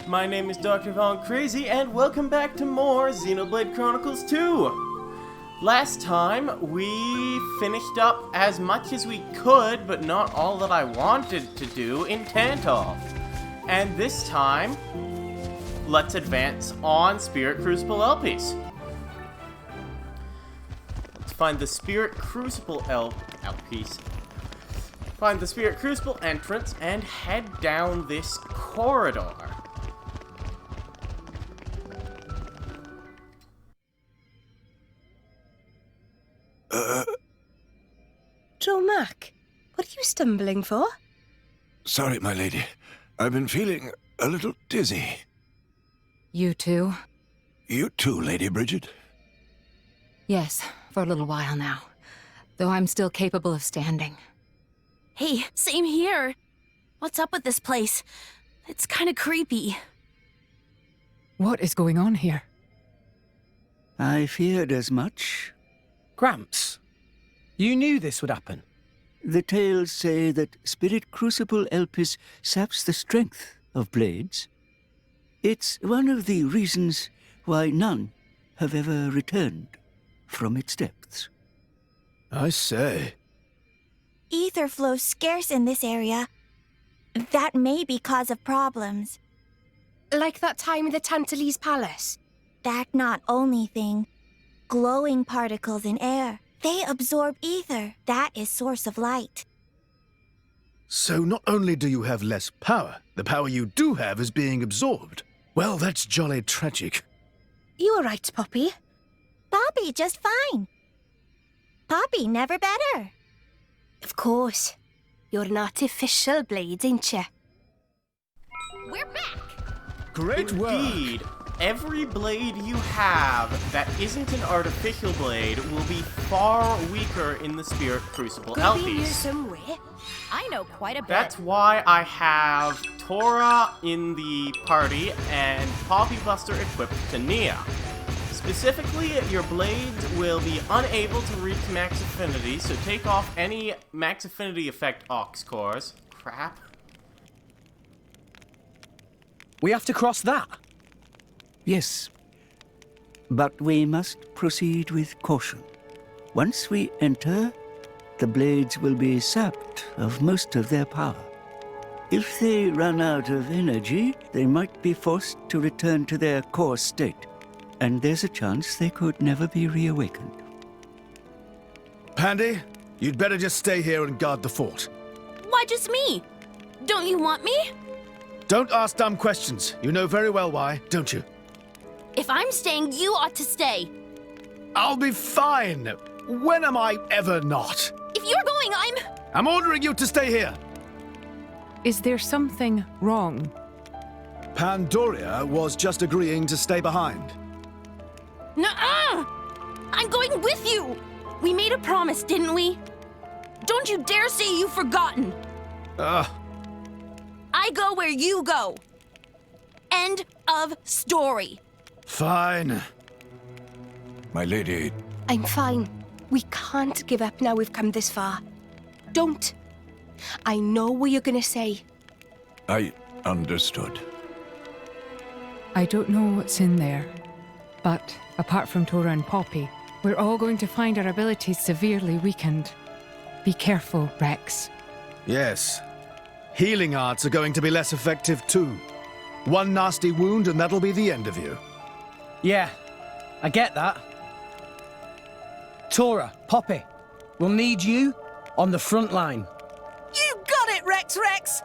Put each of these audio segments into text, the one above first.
My name is Dr. Von Crazy, and welcome back to more Xenoblade Chronicles 2! Last time, we finished up as much as we could, but not all that I wanted to do in Tantov. And this time, let's advance on Spirit Crucible Elpys. Let's find the Spirit Crucible Elpys. Find the Spirit Crucible entrance and head down this corridor. Mac, what are you stumbling for? Sorry, my lady. I've been feeling a little dizzy. You too? You too, Lady Bridget? Yes, for a little while now. Though I'm still capable of standing. Hey, same here. What's up with this place? It's kind of creepy. What is going on here? I feared as much. Gramps, you knew this would happen. The tales say that Spirit Crucible Elpys saps the strength of blades. It's one of the reasons why none have ever returned from its depths. I say. Ether flows scarce in this area. That may be cause of problems. Like that time in the Tantalese Palace? That not only thing. Glowing particles in air. They absorb ether. That is source of light. So not only do you have less power, the power you do have is being absorbed. Well, that's jolly tragic. You alright, Poppy? Poppy just fine. Poppy never better. Of course. You're an artificial blade, ain't you? We're back! Great Indeed. Every blade you have that isn't an artificial blade will be far weaker in the Spirit Crucible Could be here Elpys. somewhere. I know quite a bit. That's why I have Tora in the party and Poppy Buster equipped to Nia. Specifically, your blades will be unable to reach max affinity, so take off any max affinity effect aux cores. Crap. We have to cross that. Yes, but we must proceed with caution. Once we enter, the blades will be sapped of most of their power. If they run out of energy, they might be forced to return to their core state, and there's a chance they could never be reawakened. Pandy, you'd better just stay here and guard the fort. Why just me? Don't you want me? Don't ask dumb questions. You know very well why, don't you? If I'm staying, you ought to stay. I'll be fine. When am I ever not? If you're going, I'm ordering you to stay here. Is there something wrong? Pandoria was just agreeing to stay behind. Nuh-uh! I'm going with you! We made a promise, didn't we? Don't you dare say you've forgotten! I go where you go. End of story. Fine. My lady. I'm fine. We can't give up now we've come this far. Don't. I know what you're gonna say. I understood. I don't know what's in there, but apart from Tora and Poppy, we're all going to find our abilities severely weakened. Be careful, Rex. Yes. Healing arts are going to be less effective too. One nasty wound and that'll be the end of you. Yeah, I get that. Tora, Poppy, we'll need you on the front line. You got it, Rex!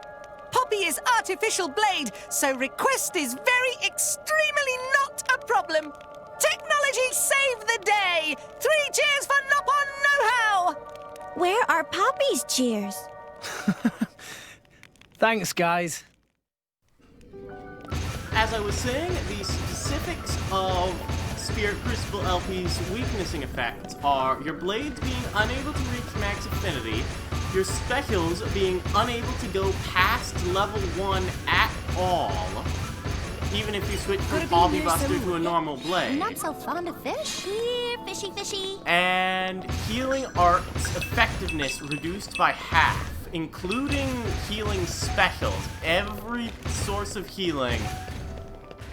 Poppy is artificial blade, so request is very extremely not a problem. Technology save the day! 3 cheers for Nopon Know-How! Where are Poppy's cheers? Thanks, guys. As I was saying, the specifics of Spirit Crucible Elpys' weaknessing effects are your blades being unable to reach max affinity, your specials being unable to go past level 1 at all, even if you switch from Poppy Buster to a normal blade. I'm not so fond of fish. Here, fishy, fishy. And healing arts effectiveness reduced by half, including healing specials. Every source of healing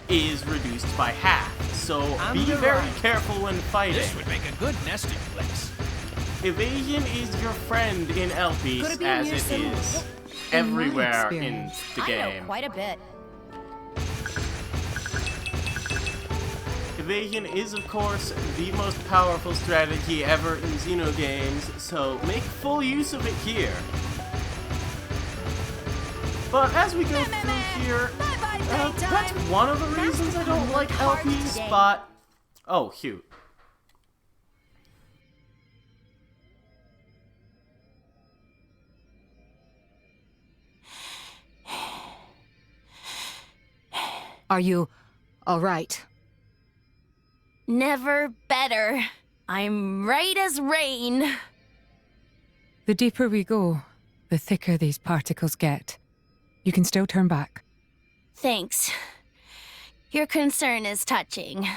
is reduced by half. So be very careful when fighting. This would make a good nesting place. Evasion is your friend in Elpys, as it is everywhere in the game. I know quite a bit. Evasion is, of course, the most powerful strategy ever in Xenogames, so make full use of it here. But as we go through here, that's one of the reasons I don't like Elpys, but... Oh, shoot. Are you all right? Never better. I'm right as rain. The deeper we go, the thicker these particles get. You can still turn back. Thanks. Your concern is touching.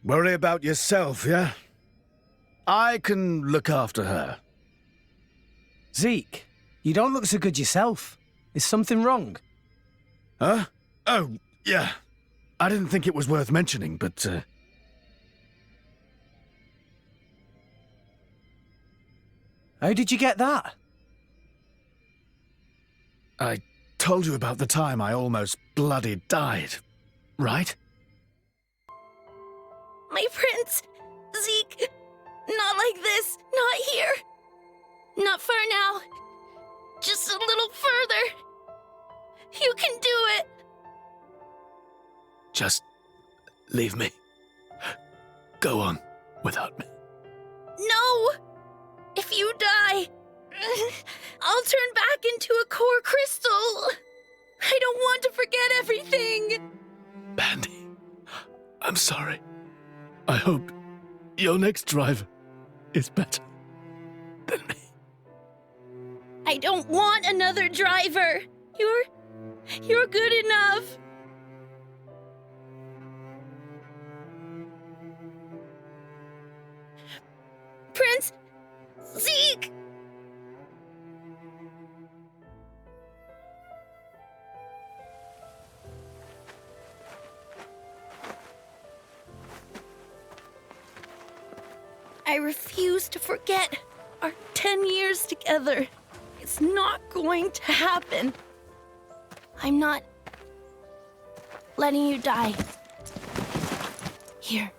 Worry about yourself, yeah? I can look after her. Zeke, you don't look so good yourself. Is something wrong? Huh? Oh, yeah. I didn't think it was worth mentioning, but, How did you get that? I told you about the time I almost bloody died, right? My prince! Zeke! Not like this! Not here! Not for now! Just a little further! You can do it! Just leave me. Go on without me. No! If you die, I'll turn back into a core crystal! I don't want to forget everything! Bandy, I'm sorry. I hope your next driver is better than me. I don't want another driver! You're good enough! Prince! Zeke! I refuse to forget our 10 years together. It's not going to happen. I'm not letting you die. Here.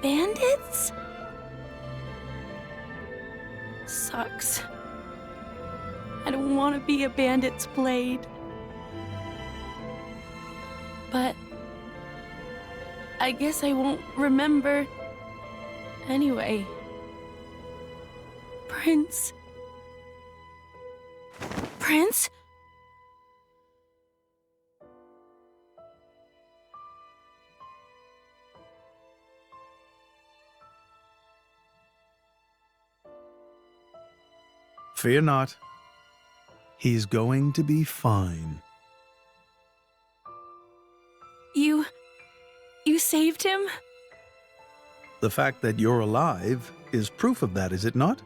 Bandits? Sucks. I don't want to be a bandit's blade. But I guess I won't remember anyway. Prince? Prince? Fear not. He's going to be fine. You saved him? The fact that you're alive is proof of that, is it not?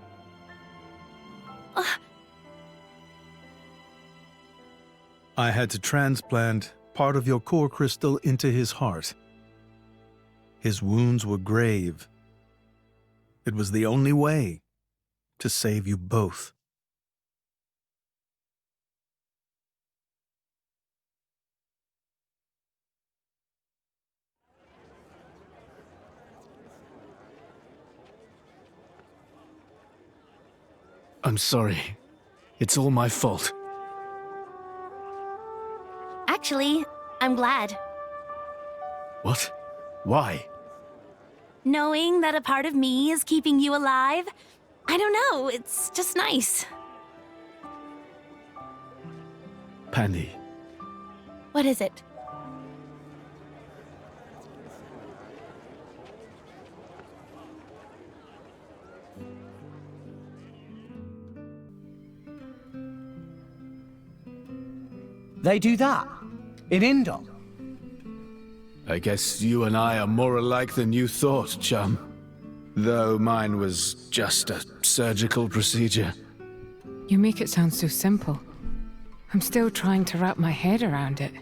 I had to transplant part of your core crystal into his heart. His wounds were grave. It was the only way to save you both. I'm sorry. It's all my fault. Actually, I'm glad. What? Why? Knowing that a part of me is keeping you alive, I don't know, it's just nice. Pandy. What is it? They do that? In Indon? I guess you and I are more alike than you thought, chum. Though mine was just a surgical procedure. You make it sound so simple. I'm still trying to wrap my head around it.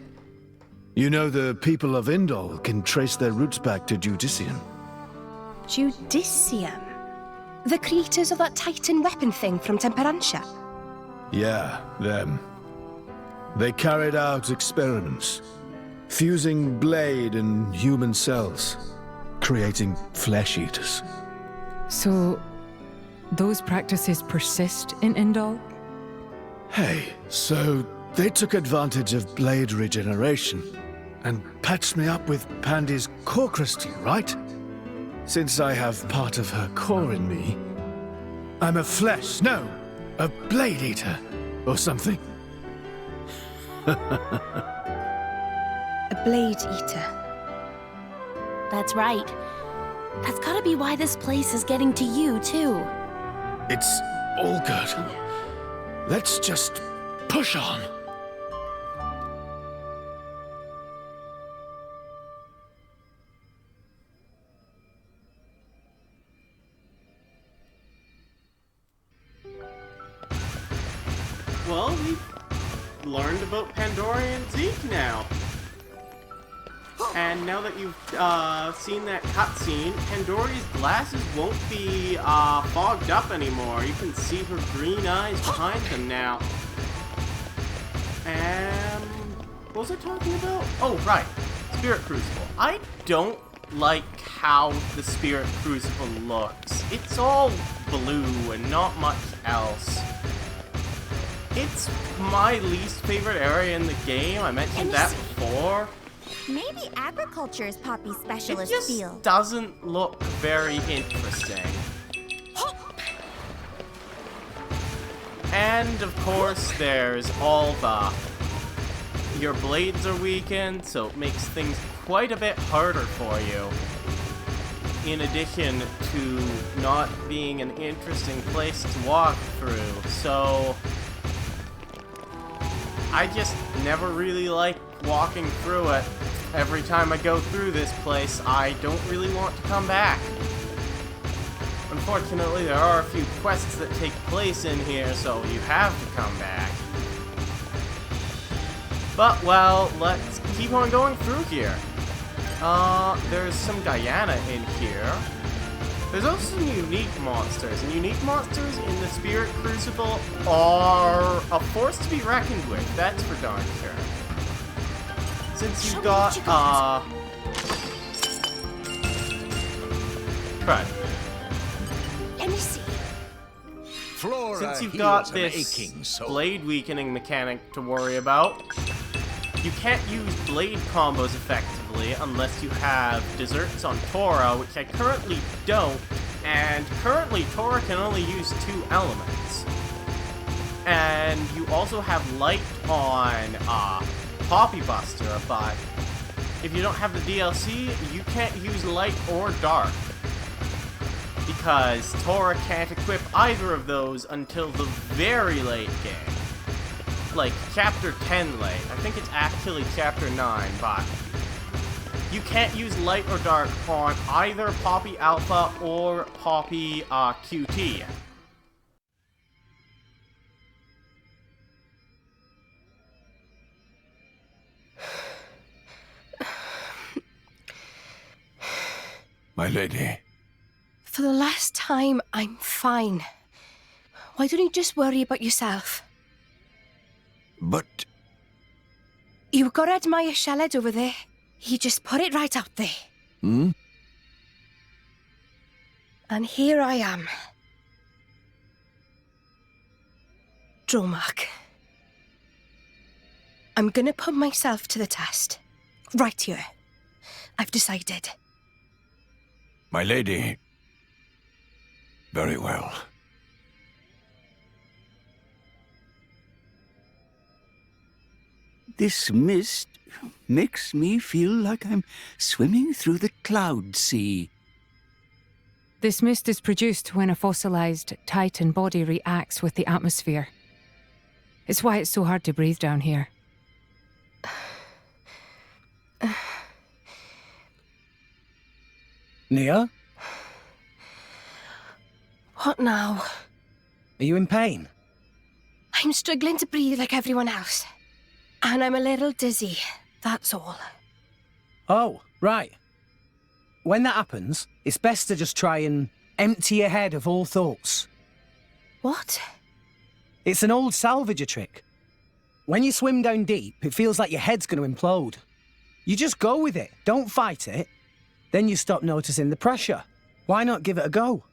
You know, the people of Indol can trace their roots back to Judicium. Judicium? The creators of that Titan weapon thing from Temperantia? Yeah, them. They carried out experiments, fusing blade and human cells, creating flesh eaters. So, those practices persist in Indol? Hey, so they took advantage of blade regeneration and patched me up with Pandy's core crystal, right? Since I have part of her core in me, I'm a blade eater, or something. A blade eater. That's right. That's gotta be why this place is getting to you, too. It's all good. Let's just push on. Well, we've learned about Pandora and Zeke now. And now that you've seen that cutscene, Pandora's glasses won't be fogged up anymore. You can see her green eyes behind them now. What was I talking about? Oh, right. Spirit Crucible. I don't like how the Spirit Crucible looks. It's all blue and not much else. It's my least favorite area in the game. I mentioned that before. Maybe agriculture is Poppy's specialist It just field. doesn't look very interesting. And of course, there's all the... Your blades are weakened, so it makes things quite a bit harder for you. In addition to not being an interesting place to walk through, so... I just never really like walking through it. Every time I go through this place, I don't really want to come back. Unfortunately, there are a few quests that take place in here, so you have to come back. But, well, let's keep on going through here. There's some Guyana in here. There's also some unique monsters, and unique monsters in the Spirit Crucible are a force to be reckoned with, that's for darn sure. Since you've got, crud. Let me see. Since you've got this blade weakening mechanic to worry about, you can't use blade combos effectively unless you have desserts on Tora, which I currently don't, and currently Tora can only use 2 elements. And you also have light on Poppy Buster, but if you don't have the DLC, you can't use light or dark. Because Tora can't equip either of those until the very late game. Like, Chapter 10 late. I think it's actually Chapter 9, but you can't use light or dark on either Poppy Alpha or Poppy QT. My lady. For the last time, I'm fine. Why don't you just worry about yourself? But... You gotta admire Shaled over there. He just put it right out there. Hmm? And here I am. Dromark. I'm gonna put myself to the test. Right here. I've decided. My lady. Very well. This mist makes me feel like I'm swimming through the cloud sea. This mist is produced when a fossilized Titan body reacts with the atmosphere. It's why it's so hard to breathe down here. Nia, What now? are you in pain? I'm struggling to breathe like everyone else. And I'm a little dizzy, that's all. Oh, right. When that happens, it's best to just try and empty your head of all thoughts. What? It's an old salvager trick. When you swim down deep, it feels like your head's going to implode. You just go with it, don't fight it. Then you stop noticing the pressure. Why not give it a go?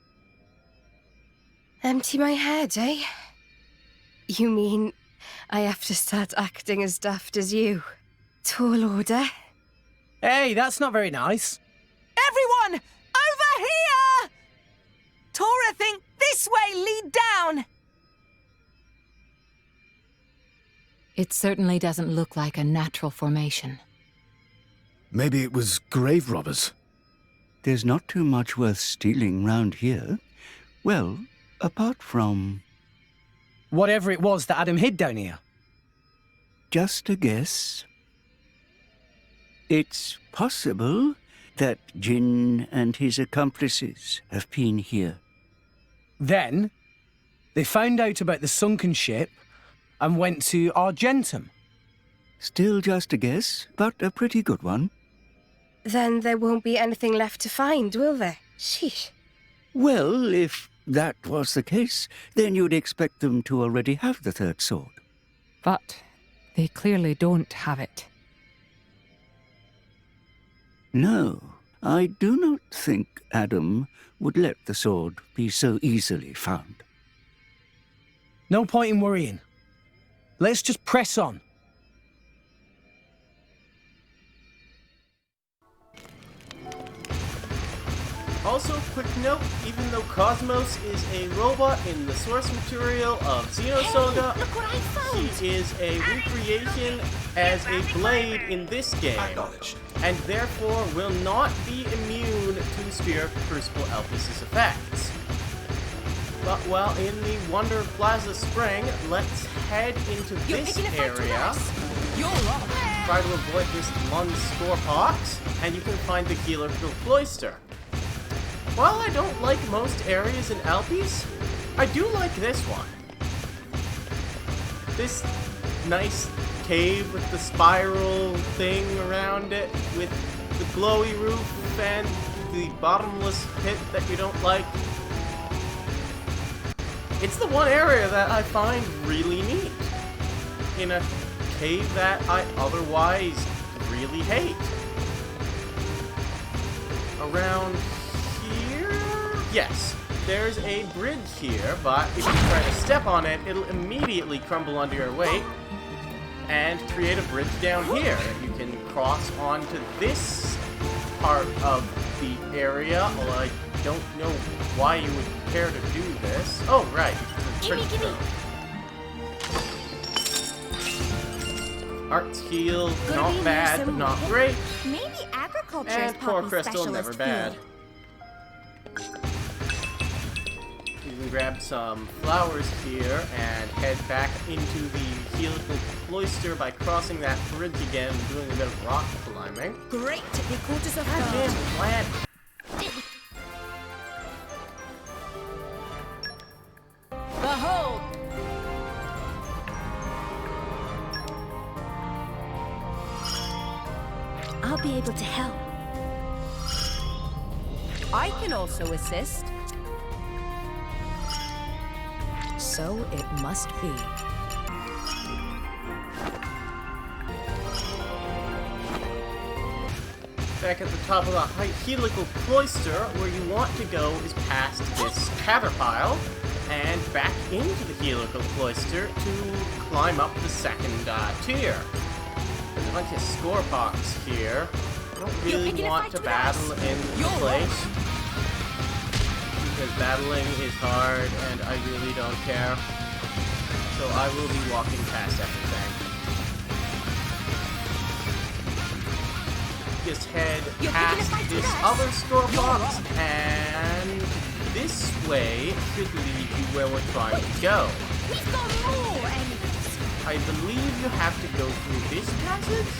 Empty my head, eh? You mean I have to start acting as daft as you? Tall order? Hey, that's not very nice. Everyone, over here! Tora, think this way, lead down. It certainly doesn't look like a natural formation. Maybe it was grave robbers. There's not too much worth stealing round here. Well, apart from... Whatever it was that Adam hid down here. Just a guess. It's possible that Jin and his accomplices have been here. Then, they found out about the sunken ship and went to Argentum. Still just a guess, but a pretty good one. Then there won't be anything left to find, will there? Sheesh. Well, if that was the case, then you'd expect them to already have the third sword. But they clearly don't have it. No, I do not think Adam would let the sword be so easily found. No point in worrying. Let's just press on. Also, quick note, even though Cosmos is a robot in the source material of Xenosaga, Hey, look what I found! he is a recreation as a blade in this game, and therefore will not be immune to Spirit Crucible Elpys' effects. But while in the Wonder Plaza Spring, let's head into this area. Try to avoid this Lund Scorepox, and you can find the Healer Cloister. While I don't like most areas in Elpys, I do like this one. This nice cave with the spiral thing around it, with the glowy roof and the bottomless pit that you don't like. It's the one area that I find really neat in a cave that I otherwise really hate. Around here? Yes, there's a bridge here, but if you try to step on it, it'll immediately crumble under your weight and create a bridge down here that you can cross onto this part of the area, although I don't know why you would care to do this. Oh, right. Gimme. Arts heal, Gonna not be bad, near but some not hip- great. Maybe agriculture And is Core Poppy's Crystal, specialist never bad. field. You can grab some flowers here and head back into the helical cloister by crossing that bridge again and doing a bit of rock climbing. Great, it caught us off Goddamn guard. plant. Behold! I'll be able to help. I can also assist. So it must be. Back at the top of the helical cloister, where you want to go is past this caterpile and back into the helical cloister to climb up the second tier. There's a bunch of scorepox here. I don't really want to battle in the place, because battling is hard and I really don't care. So I will be walking past everything. Just head past this other scorepox, and this way should lead you where we're trying to go. We've got more enemies. I believe you have to go through this passage?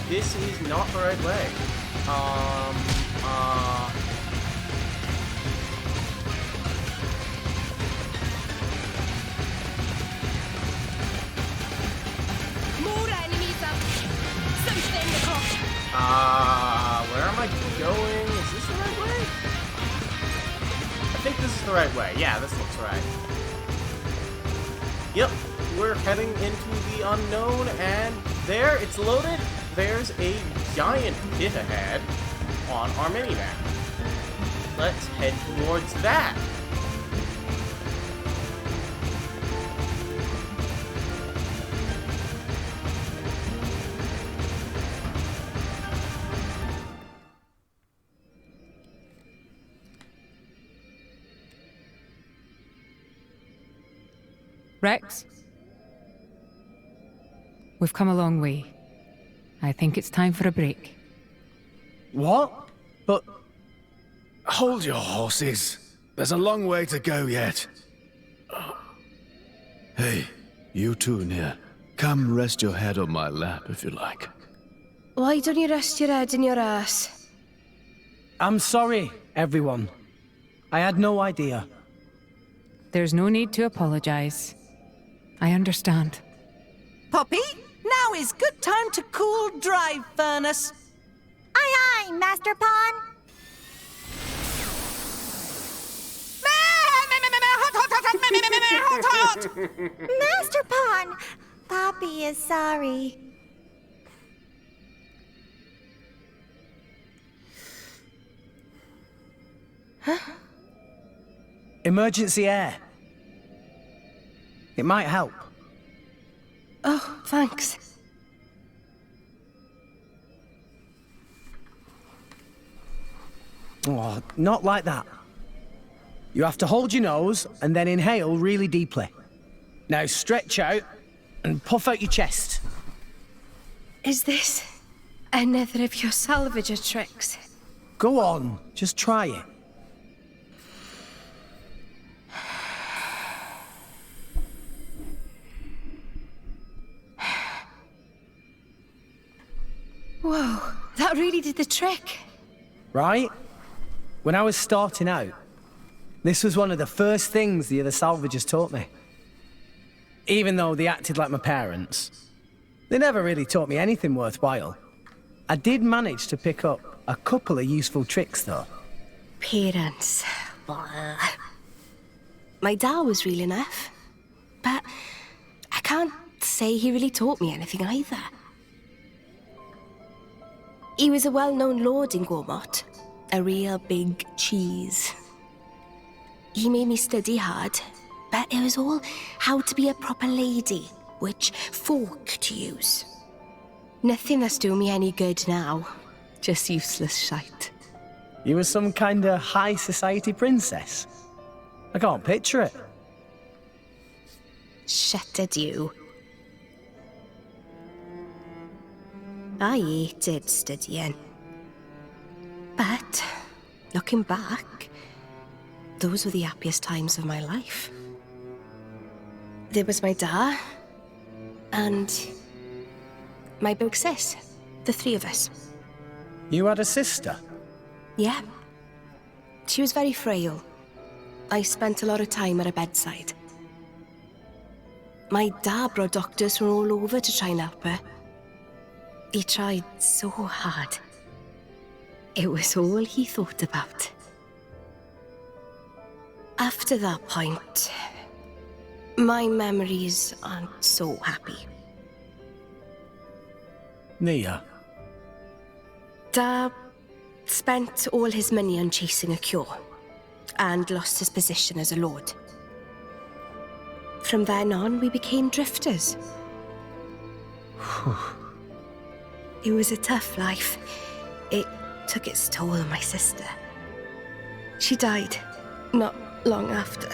this is not the right way. More enemies up. Something across. Where am I going? Is this the right way? I think this is the right way. Yeah, this looks right. Yep, we're heading into the unknown, and there, it's loaded. There's a giant pit ahead on our mini-map. Let's head towards that. Rex? We've come a long way. I think it's time for a break. What? But Hold your horses. There's a long way to go yet. Hey, you two in here. Come rest your head on my lap if you like. Why don't you rest your head in your ass? I'm sorry, everyone. I had no idea. There's no need to apologize. I understand. Poppy, now is good time to cool drive furnace. Aye, aye, Master Pawn. Master Pawn, Poppy is sorry. Emergency air. It might help. Oh, thanks. Oh, not like that. You have to hold your nose and then inhale really deeply. Now stretch out and puff out your chest. Is this another of your salvager tricks? Go on, just try it. Whoa, that really did the trick. Right? When I was starting out, this was one of the first things the other salvagers taught me. Even though they acted like my parents, they never really taught me anything worthwhile. I did manage to pick up a couple of useful tricks, though. Parents. Blah. My dad was real enough, but I can't say he really taught me anything either. He was a well-known lord in Gormott, a real big cheese. He made me study hard, but it was all how to be a proper lady, which fork to use. Nothing that's doing me any good now, just useless shite. You were some kind of high society princess. I can't picture it. Shut it, you. I hated studying. But, looking back, those were the happiest times of my life. There was my dad, and my big sis, the three of us. You had a sister? Yeah. She was very frail. I spent a lot of time at her bedside. My dad brought doctors from all over to try and help her. He tried so hard. It was all he thought about. After that point, my memories aren't so happy. Nia. Dad spent all his money on chasing a cure and lost his position as a lord. From then on, we became drifters. It was a tough life. It took its toll on my sister. She died not long after.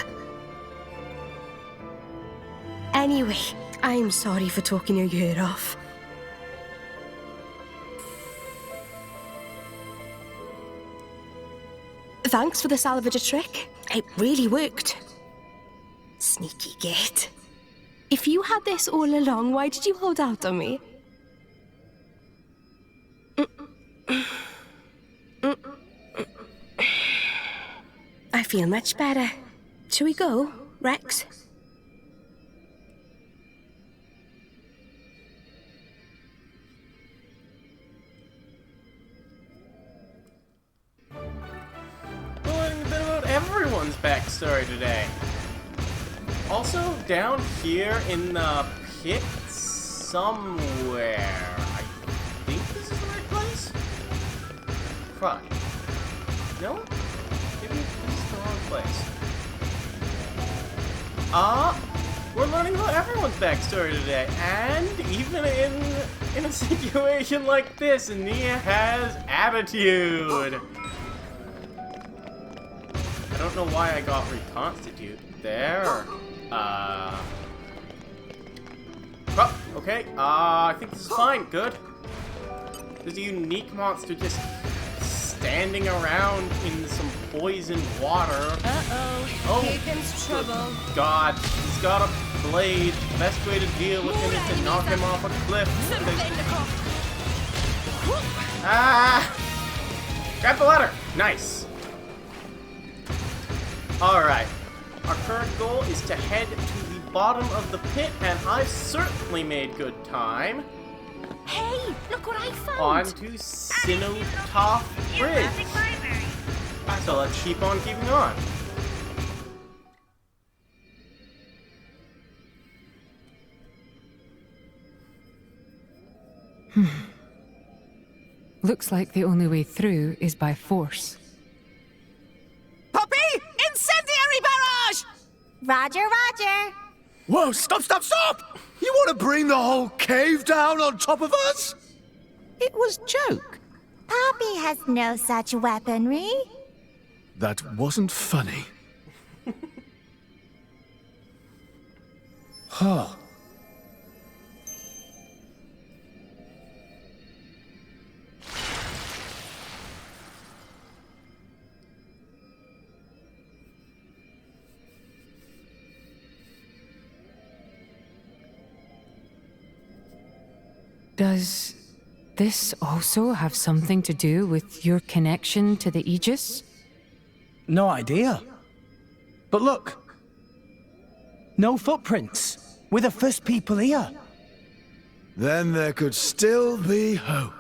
Anyway, I'm sorry for talking your ear off. Thanks for the salvager trick. It really worked. Sneaky git. If you had this all along, why did you hold out on me? feel much better. Shall we go, Rex? We're learning a bit about everyone's backstory today. Also, down here in the pit somewhere. I think this is the right place? Fuck. No? Maybe this is the wrong place. We're learning about everyone's backstory today, and even in a situation like this, Nia has attitude. I don't know why I got reconstitute there. Oh, okay. I think this is fine. Good. There's a unique monster just standing around in some poison water. Uh-oh. Oh. Here comes trouble. God, he's got a blade. The best way to deal with him is to knock him off a cliff. Ah! Grab the ladder. Nice. Alright. Our current goal is to head to the bottom of the pit, and I've certainly made good time. Hey, look what I found. On to Xenoblade Bridge. So let's keep on keeping on. Looks like the only way through is by force. Poppy, incendiary barrage! Roger, Roger. Whoa, stop, stop, stop! You want to bring the whole cave down on top of us? It was joke. Poppy has no such weaponry. That wasn't funny. Huh. Does this also have something to do with your connection to the Aegis? No idea. But look. No footprints. We're the first people here. Then there could still be hope.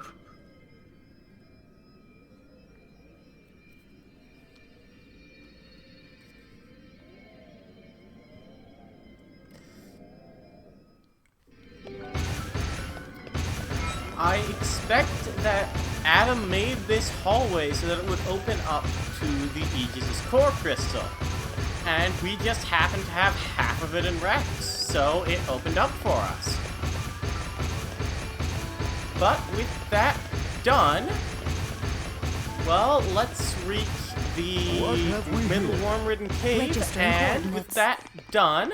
I expect that Adam made this hallway so that it would open up to the Aegis' core crystal. And we just happen to have half of it in Rex, so it opened up for us. But with that done, well, let's reach the middle worm-ridden cave, and with that done,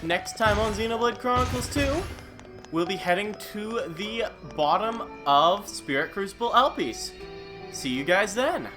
next time on Xenoblade Chronicles 2, we'll be heading to the bottom of Spirit Crucible Elpys. See you guys then!